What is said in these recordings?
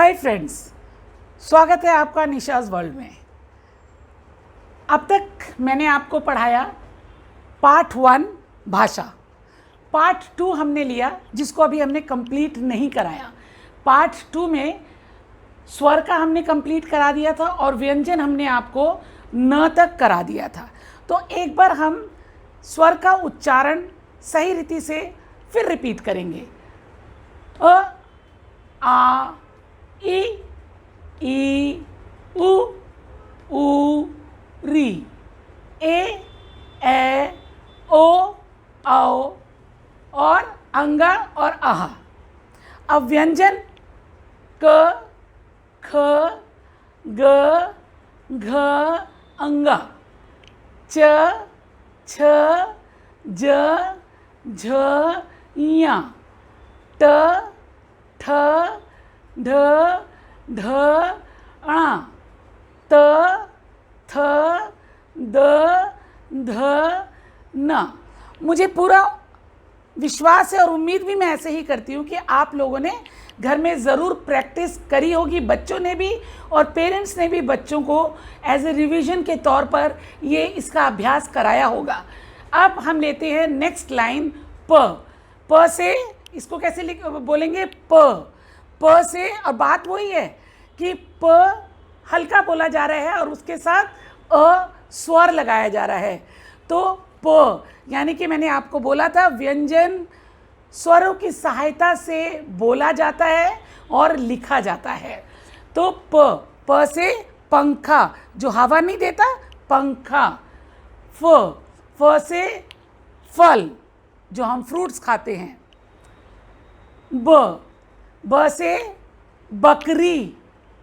Hi friends, स्वागत है आपका निशाज़ वर्ल्ड में। अब तक मैंने आपको पढ़ाया पार्ट 1 भाषा, पार्ट 2 हमने लिया जिसको अभी हमने कंप्लीट नहीं कराया। पार्ट 2 में स्वर का हमने कंप्लीट करा दिया था और व्यंजन हमने आपको न तक करा दिया था। तो एक बार हम स्वर का उच्चारण सही रीति से फिर रिपीट करेंगे। अ, आ, ई, उ, री, ए, ओ, औ और अंगा और आहा। अब व्यंजन क, ख, ग, घ, अंगा, च, छ, ज, झ, ञ, ट, ठ, ढ, ढ, ण, त, थ, द, ध, न। मुझे पूरा विश्वास है और उम्मीद भी मैं ऐसे ही करती हूँ कि आप लोगों ने घर में ज़रूर प्रैक्टिस करी होगी, बच्चों ने भी और पेरेंट्स ने भी बच्चों को एज ए रिवीजन के तौर पर ये इसका अभ्यास कराया होगा। अब हम लेते हैं नेक्स्ट लाइन प से। इसको कैसे बोलेंगे? प से। और बात वही है कि प हल्का बोला जा रहा है और उसके साथ अ स्वर लगाया जा रहा है। तो प यानी कि मैंने आपको बोला था व्यंजन स्वरों की सहायता से बोला जाता है और लिखा जाता है। तो प से पंखा, जो हवा नहीं देता, पंखा। फ से फल, जो हम फ्रूट्स खाते हैं। ब से बकरी,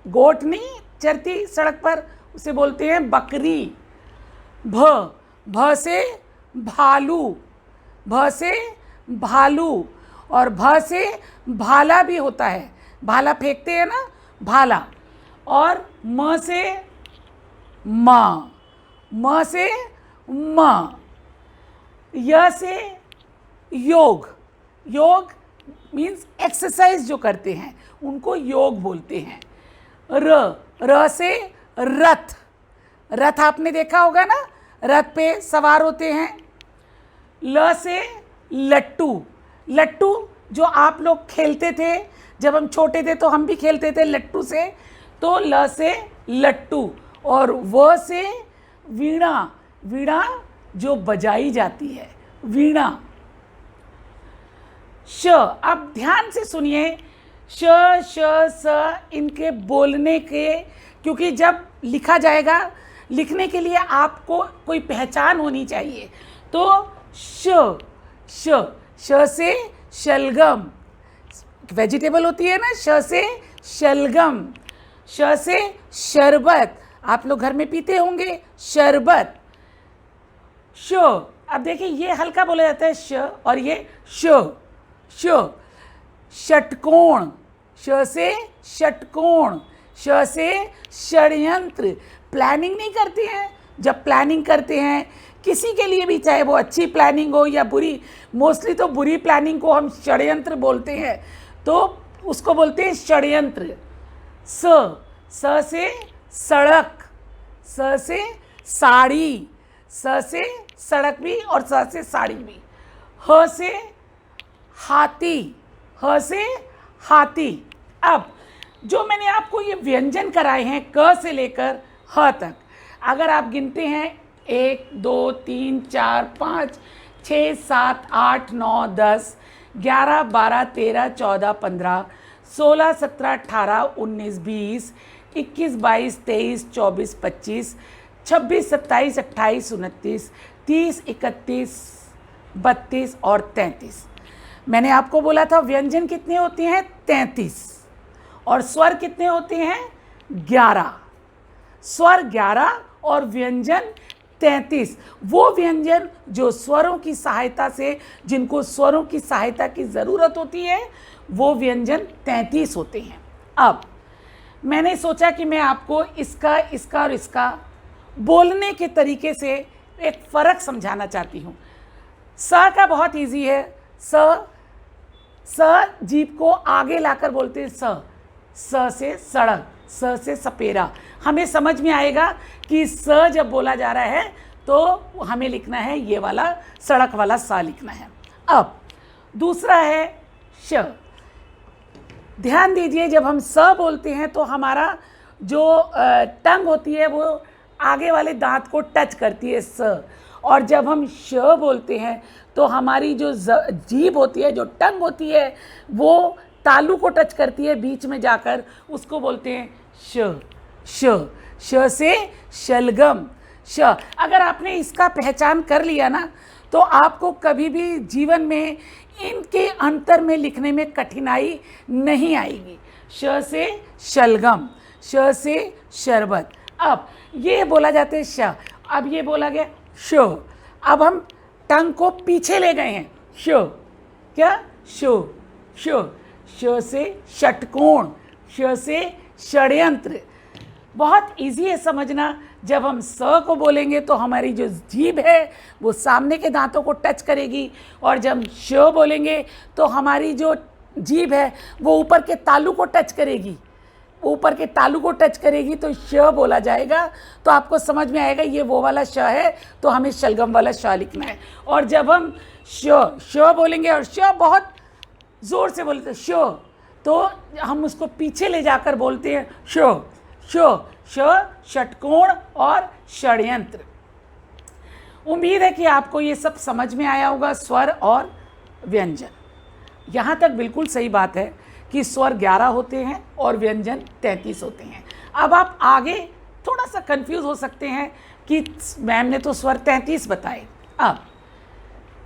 गोट नहीं चरती सड़क पर, उसे बोलते हैं बकरी। भ से भालू, भ से भालू और भ से भाला भी होता है, भाला फेंकते हैं ना, भाला। और म से माँ, म से माँ। य से योग, योग मीन्स एक्सरसाइज जो करते हैं उनको योग बोलते हैं। र से रथ, रथ आपने देखा होगा ना, रथ पे सवार होते हैं। ल से लट्टू, लट्टू जो आप लोग खेलते थे जब हम छोटे थे, तो हम भी खेलते थे लट्टू से। तो ल से लट्टू। और व से वीणा, वीणा जो बजाई जाती है, वीणा। श, अब ध्यान से सुनिए, श, श, स इनके बोलने के, क्योंकि जब लिखा जाएगा, लिखने के लिए आपको कोई पहचान होनी चाहिए। तो श, श, श से शलगम, वेजिटेबल होती है ना, श से शलगम। श से शरबत, आप लोग घर में पीते होंगे शरबत। श, अब देखिए ये हल्का बोला जाता है श, और ये श, श। षटकोण, श से षटकोण। श से षड्यंत्र, प्लानिंग नहीं करते हैं, जब प्लानिंग करते हैं किसी के लिए भी, चाहे वो अच्छी प्लानिंग हो या बुरी, मोस्टली तो बुरी प्लानिंग को हम षड्यंत्र बोलते हैं, तो उसको बोलते हैं षड्यंत्र। स से सड़क, स से साड़ी, स से सड़क भी और स से साड़ी भी। ह से हाथी, ह से हाथी। अब जो मैंने आपको ये व्यंजन कराए हैं क से लेकर ह तक, अगर आप गिनते हैं 1 2 3 4 5 6 7 8 9 10 11 12 13 14 15 16 17 18 19 20 21 22 23 24 25 26 27 28 29 30 31 32 और 33। मैंने आपको बोला था व्यंजन कितने होते हैं? 33। और स्वर कितने होते हैं? 11। स्वर 11 और व्यंजन 33। वो व्यंजन जो स्वरों की सहायता से, जिनको स्वरों की सहायता की ज़रूरत होती है, वो व्यंजन 33 होते हैं। अब मैंने सोचा कि मैं आपको इसका और इसका बोलने के तरीके से एक फ़र्क समझाना चाहती हूँ। स का बहुत इजी है। स जीभ को आगे लाकर बोलते हैं स। स से सड़क, स से सपेरा। हमें समझ में आएगा कि स जब बोला जा रहा है तो हमें लिखना है ये वाला सड़क वाला सा लिखना है। अब दूसरा है श। ध्यान दीजिए, जब हम स बोलते हैं तो हमारा जो टंग होती है वो आगे वाले दांत को टच करती है स, और जब हम श बोलते हैं तो हमारी जो जीभ होती है, जो टंग होती है, वो तालू को टच करती है बीच में जाकर, उसको बोलते हैं श। श, श से शलगम, श। अगर आपने इसका पहचान कर लिया ना तो आपको कभी भी जीवन में इनके अंतर में लिखने में कठिनाई नहीं आएगी। श से शलगम, श से शरबत। अब ये बोला जाता है श, अब ये बोला गया श। अब हम टंग को पीछे ले गए हैं, श, क्या, शो, श। श से षटकोण, श से षड्यंत्र। बहुत इजी है समझना। जब हम स को बोलेंगे तो हमारी जो जीभ है वो सामने के दांतों को टच करेगी, और जब श बोलेंगे तो हमारी जो जीभ है वो ऊपर के तालू को टच करेगी, ऊपर के तालू को टच करेगी तो श बोला जाएगा। तो आपको समझ में आएगा ये वो वाला श है, तो हमें शलगम वाला श लिखना है। और जब हम श बोलेंगे और श बहुत ज़ोर से बोलते हैं श, तो हम उसको पीछे ले जाकर बोलते हैं श, श, श, षटकोण और षड्यंत्र। उम्मीद है कि आपको ये सब समझ में आया होगा, स्वर और व्यंजन। यहाँ तक बिल्कुल सही बात है कि स्वर 11 होते हैं और व्यंजन 33 होते हैं। अब आप आगे थोड़ा सा कंफ्यूज हो सकते हैं कि मैम ने तो स्वर 33 बताए। अब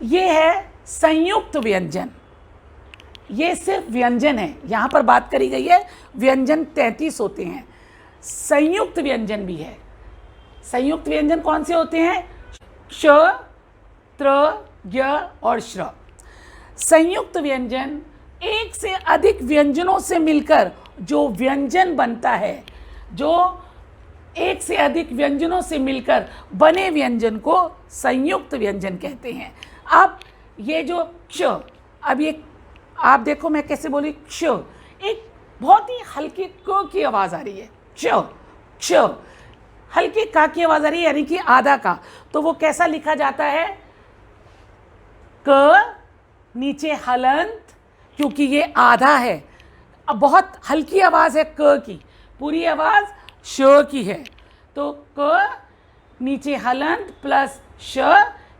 ये है संयुक्त व्यंजन, ये सिर्फ व्यंजन है, यहाँ पर बात करी गई है व्यंजन 33 होते हैं। संयुक्त व्यंजन भी है। संयुक्त व्यंजन कौन से होते हैं? श, त्र, य और श्र। संयुक्त व्यंजन एक से अधिक व्यंजनों से मिलकर जो व्यंजन बनता है, जो एक से अधिक व्यंजनों से मिलकर बने व्यंजन को संयुक्त व्यंजन कहते हैं। अब ये जो क्ष, अब ये आप देखो मैं कैसे बोली, क्ष, एक बहुत ही हल्की क की आवाज़ आ रही है, क्ष, क्ष, हल्की का की आवाज़ आ रही है, यानी कि आधा का। तो वो कैसा लिखा जाता है? क, नीचे हलंत, क्योंकि ये आधा है। अब बहुत हल्की आवाज़ है क की, पूरी आवाज़ श की है। तो क, नीचे हलंत प्लस श,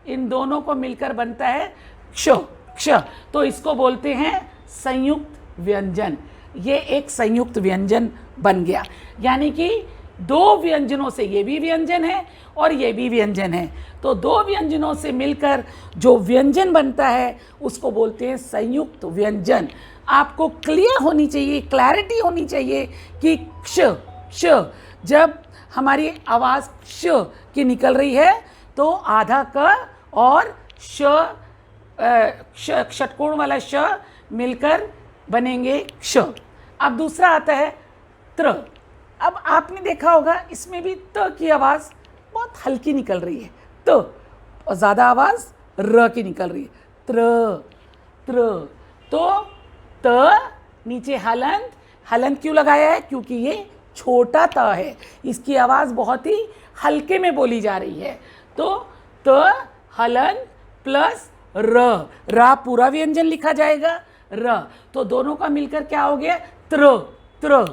इन दोनों को मिलकर बनता है क्ष, क्ष। तो इसको बोलते हैं संयुक्त व्यंजन। ये एक संयुक्त व्यंजन बन गया, यानी कि दो व्यंजनों से, ये भी व्यंजन है और ये भी व्यंजन है, तो दो व्यंजनों से मिलकर जो व्यंजन बनता है उसको बोलते हैं संयुक्त व्यंजन। आपको क्लियर होनी चाहिए, क्लैरिटी होनी चाहिए कि क्ष, क्ष, जब हमारी आवाज़ क्ष की निकल रही है तो आधा क और श, षटकोण वाला श मिलकर बनेंगे क्ष। अब दूसरा आता है त्र। अब आपने देखा होगा इसमें भी त की आवाज़ बहुत हल्की निकल रही है, त, और ज़्यादा आवाज़ र की निकल रही है, त्र, त्र। तो त, नीचे हलंत, हलंत क्यों लगाया है? क्योंकि ये छोटा त है, इसकी आवाज़ बहुत ही हल्के में बोली जा रही है। तो त, हलंत प्लस र, रा पूरा व्यंजन लिखा जाएगा, र। तो दोनों का मिलकर क्या हो गया? त्र, त्र।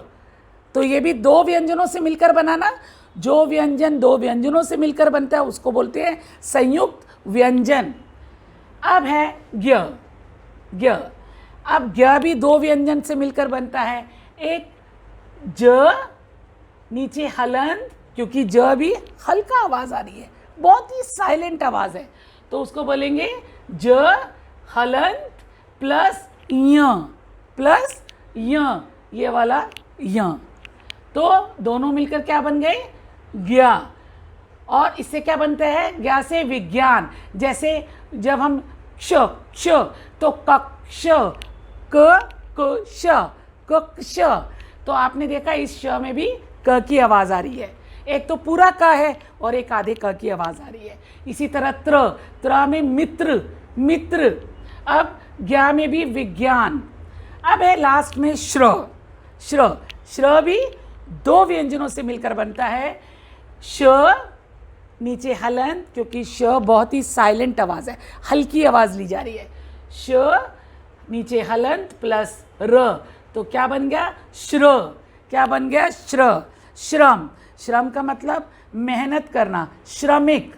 तो ये भी दो व्यंजनों से मिलकर बनाना, जो व्यंजन दो व्यंजनों से मिलकर बनता है उसको बोलते हैं संयुक्त व्यंजन। अब है ज्ञ, ज्ञ। अब ज्ञ भी दो व्यंजन से मिलकर बनता है, एक ज, नीचे हलंत, क्योंकि ज भी हल्का आवाज़ आ रही है, बहुत ही साइलेंट आवाज़ है, तो उसको बोलेंगे ज, हलंत प्लस य, प्लस य, ये वाला य। तो दोनों मिलकर क्या बन गए? ज्ञा। और इससे क्या बनता है? ज्ञा से विज्ञान। जैसे जब हम क्ष, क्ष, तो कक्ष, क, श, कक्ष। तो आपने देखा इस श में भी क की आवाज़ आ रही है, एक तो पूरा क है और एक आधे क की आवाज़ आ रही है। इसी तरह त्र, त्र में मित्र, मित्र। अब ज्ञा में भी विज्ञान। अब है लास्ट में श्र, श्र। श्र भी दो व्यंजनों से मिलकर बनता है। श नीचे हलंत, क्योंकि श बहुत ही साइलेंट आवाज़ है, हल्की आवाज़ ली जा रही है। श नीचे हलंत प्लस र, तो क्या बन गया? श्र। क्या बन गया? श्र। श्रम। श्रम का मतलब मेहनत करना, श्रमिक।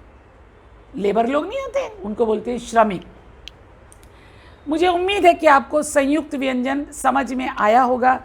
लेबर लोग नहीं होते, उनको बोलते हैं श्रमिक। मुझे उम्मीद है कि आपको संयुक्त व्यंजन समझ में आया होगा।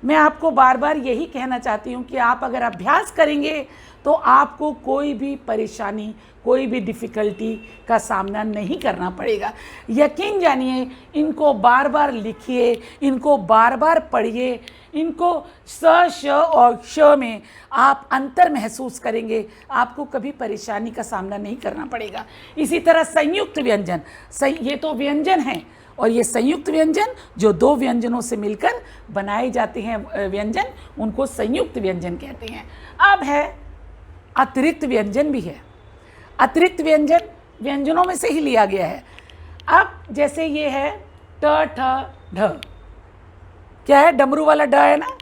मैं आपको बार बार यही कहना चाहती हूँ कि आप अगर अभ्यास करेंगे तो आपको कोई भी परेशानी, कोई भी डिफ़िकल्टी का सामना नहीं करना पड़ेगा। यकीन जानिए, इनको बार बार लिखिए, इनको बार बार पढ़िए, इनको स, श और श में आप अंतर महसूस करेंगे, आपको कभी परेशानी का सामना नहीं करना पड़ेगा। इसी तरह संयुक्त व्यंजन, ये तो व्यंजन हैं, और ये संयुक्त व्यंजन जो दो व्यंजनों से मिलकर बनाए जाते हैं व्यंजन, उनको संयुक्त व्यंजन कहते हैं। अब है अतिरिक्त व्यंजन भी है। अतिरिक्त व्यंजन व्यंजनों में से ही लिया गया है। अब जैसे ये है ट, ठ, ढ, क्या है? डमरू वाला ड है ना,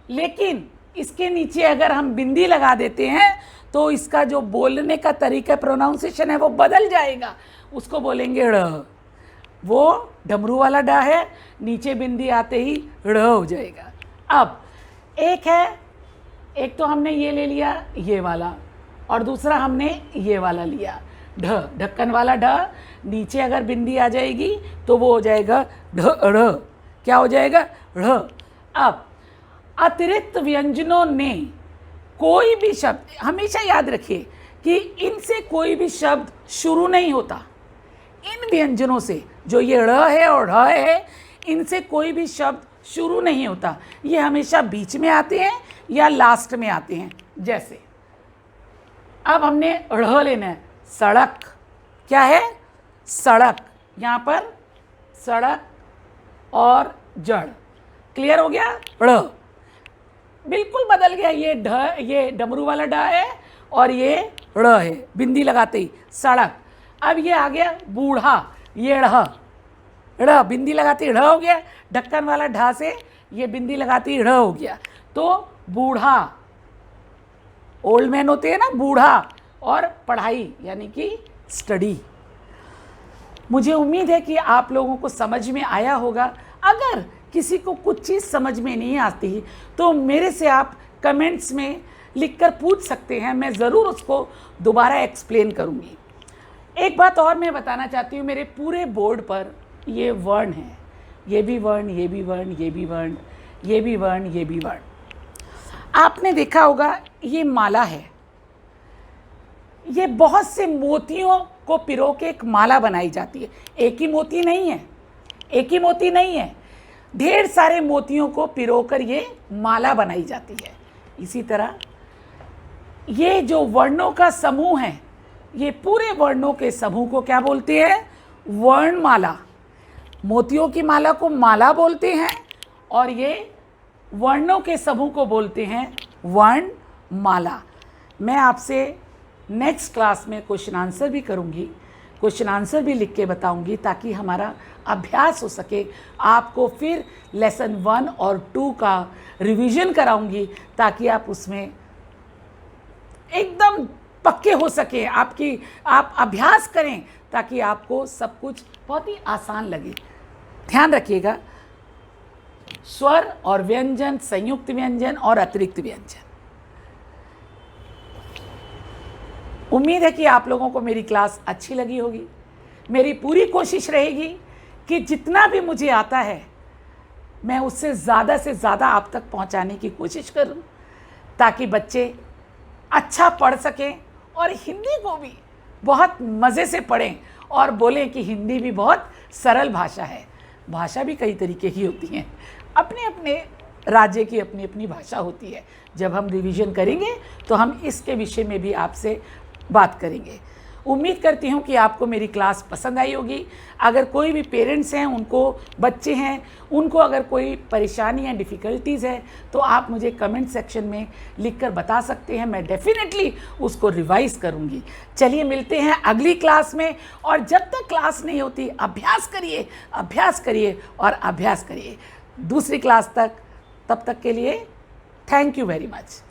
लेकिन इसके नीचे अगर हम बिंदी लगा देते हैं तो इसका जो बोलने का तरीका, प्रोनाउंसिएशन है, वो बदल जाएगा। उसको बोलेंगे ड़। वो डमरू वाला ड है, नीचे बिंदी आते ही ड़ हो जाएगा। अब एक है, एक तो हमने ये ले लिया, ये वाला, और दूसरा हमने ये वाला लिया, ढ, ढक्कन वाला ढ। नीचे अगर बिंदी आ जाएगी तो वो हो जाएगा ढ, ढ़। क्या हो जाएगा? ढ़। अब अतिरिक्त व्यंजनों ने कोई भी शब्द, हमेशा याद रखिए कि इनसे कोई भी शब्द शुरू नहीं होता। इन व्यंजनों से, जो ये ड़ है और ढ़ है, इनसे कोई भी शब्द शुरू नहीं होता। ये हमेशा बीच में आते हैं या लास्ट में आते हैं। जैसे अब हमने ढ़ लेना है, सड़क। क्या है? सड़क। यहाँ पर सड़क और जड़। क्लियर हो गया? ड़ बिल्कुल बदल गया। ये ढ, ये डमरू वाला ढ है और ये ड़ है, बिंदी लगाते ही सड़क। अब ये आ गया बूढ़ा, ये ढ़, ढ़ बिंदी लगाती ढ़ हो गया। ढक्कन वाला ढ से ये बिंदी लगाती ढ़ हो गया, तो बूढ़ा। ओल्ड मैन होते हैं ना, बूढ़ा। और पढ़ाई यानी कि स्टडी। मुझे उम्मीद है कि आप लोगों को समझ में आया होगा। अगर किसी को कुछ चीज़ समझ में नहीं आती तो मेरे से आप कमेंट्स में लिखकर पूछ सकते हैं, मैं ज़रूर उसको दोबारा एक्सप्लेन करूँगी। एक बात और मैं बताना चाहती हूँ, मेरे पूरे बोर्ड पर ये वर्ण हैं, ये भी वर्ण, ये भी वर्ण, ये भी वर्ण, ये भी वर्ण, ये भी वर्ण। आपने देखा होगा ये माला है, ये बहुत से मोतियों को पिरो के एक माला बनाई जाती है। एक ही मोती नहीं है, एक ही मोती नहीं है, ढेर सारे मोतियों को पिरोकर ये माला बनाई जाती है। इसी तरह ये जो वर्णों का समूह है, ये पूरे वर्णों के समूह को क्या बोलते हैं? वर्णमाला। मोतियों की माला को माला बोलते हैं और ये वर्णों के समूह को बोलते हैं वर्णमाला। मैं आपसे नेक्स्ट क्लास में क्वेश्चन आंसर भी करूँगी, क्वेश्चन आंसर भी लिख के बताऊँगी, ताकि हमारा अभ्यास हो सके। आपको फिर लेसन 1 और 2 का रिवीजन कराऊँगी, ताकि आप उसमें एकदम पक्के हो सके, आप अभ्यास करें, ताकि आपको सब कुछ बहुत ही आसान लगे। ध्यान रखिएगा, स्वर और व्यंजन, संयुक्त व्यंजन और अतिरिक्त व्यंजन। उम्मीद है कि आप लोगों को मेरी क्लास अच्छी लगी होगी। मेरी पूरी कोशिश रहेगी कि जितना भी मुझे आता है मैं उससे ज़्यादा से ज़्यादा आप तक पहुंचाने की कोशिश करूं, ताकि बच्चे अच्छा पढ़ सकें और हिंदी को भी बहुत मज़े से पढ़ें और बोलें कि हिंदी भी बहुत सरल भाषा है। भाषा भी कई तरीके की होती हैं, अपने अपने राज्य की अपनी अपनी भाषा होती है। जब हम रिवीजन करेंगे तो हम इसके विषय में भी आपसे बात करेंगे। उम्मीद करती हूँ कि आपको मेरी क्लास पसंद आई होगी। अगर कोई भी पेरेंट्स हैं, उनको बच्चे हैं, उनको अगर कोई परेशानी या डिफ़िकल्टीज़ है तो आप मुझे कमेंट सेक्शन में लिखकर बता सकते हैं। मैं डेफिनेटली उसको रिवाइज़ करूँगी। चलिए मिलते हैं अगली क्लास में, और जब तक क्लास नहीं होती अभ्यास करिए, अभ्यास करिए और अभ्यास करिए। दूसरी क्लास तक तब तक के लिए थैंक यू वेरी मच।